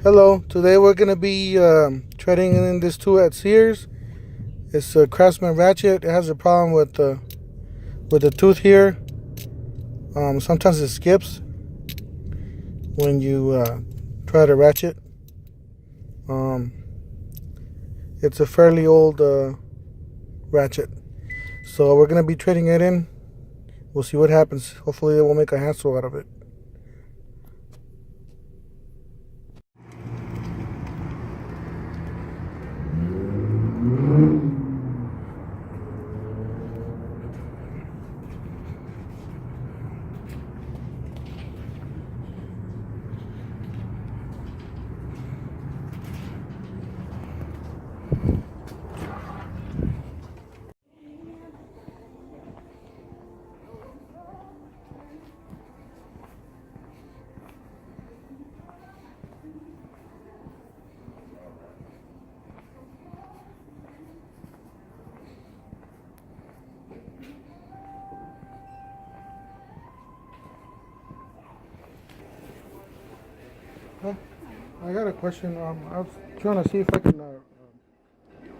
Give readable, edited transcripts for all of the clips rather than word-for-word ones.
Hello, today we're going to be trading in this tool at Sears. It's a Craftsman Ratchet. It has a problem with the tooth here. Sometimes it skips when you try to ratchet. It's a fairly old ratchet. So we're going to be trading it in. We'll see what happens. Hopefully it will make a handsaw out of it. I got a question. I was trying to see if I can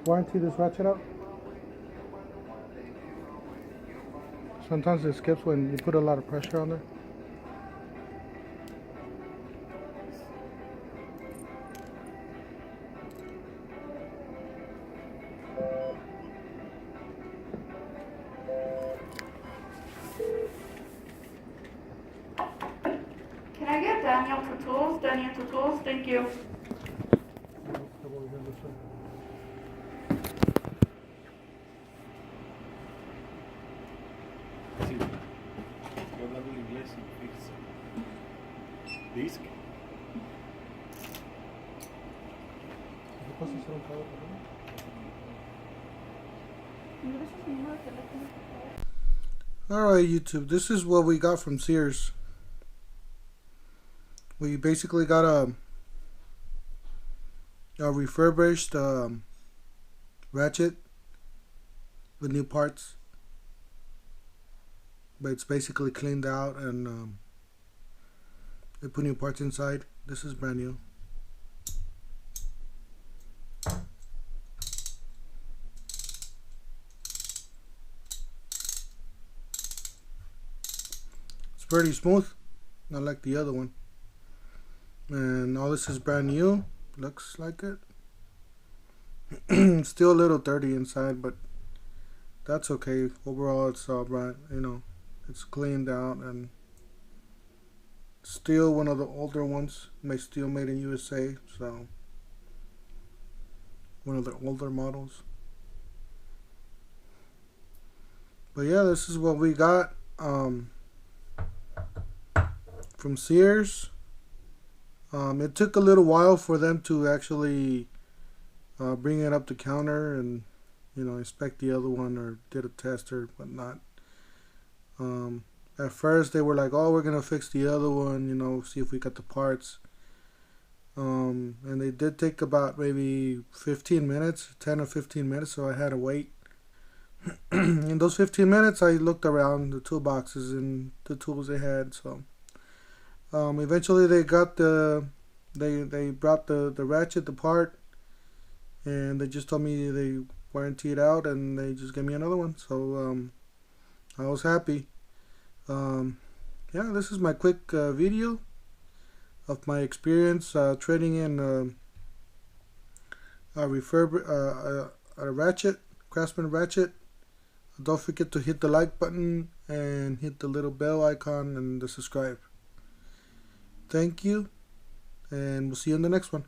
warranty this ratchet out. Sometimes it skips when you put a lot of pressure on there. Can I get Daniel to tools? Daniel to tools, thank you. Sí, estoy hablando en inglés y fíjese. Disc. Alright, YouTube, this is what we got from Sears. We basically got a refurbished ratchet with new parts, but it's basically cleaned out and they put new parts inside. This is brand new. It's pretty smooth, not like the other one. And all this is brand new. Looks like it. Still a little dirty inside, but that's okay. Overall, it's all right. You know, it's cleaned out and still one of the older ones. Still made in USA, so one of the older models. But yeah, this is what we got from Sears. It took a little while for them to actually bring it up the counter and, you know, inspect the other one or did a test or whatnot. At first they were like, oh, we're gonna fix the other one, you know, see if we got the parts. And they did take about maybe 15 minutes, 10 or 15 minutes, so I had to wait. In those 15 minutes I looked around the toolboxes and the tools they had, so eventually they got they brought the ratchet, the part, and they just told me they warranty it out and they just gave me another one, so I was happy. Yeah, this is my quick video of my experience trading in a ratchet, Craftsman Ratchet. Don't forget to hit the like button and hit the little bell icon and the subscribe. Thank you, and we'll see you in the next one.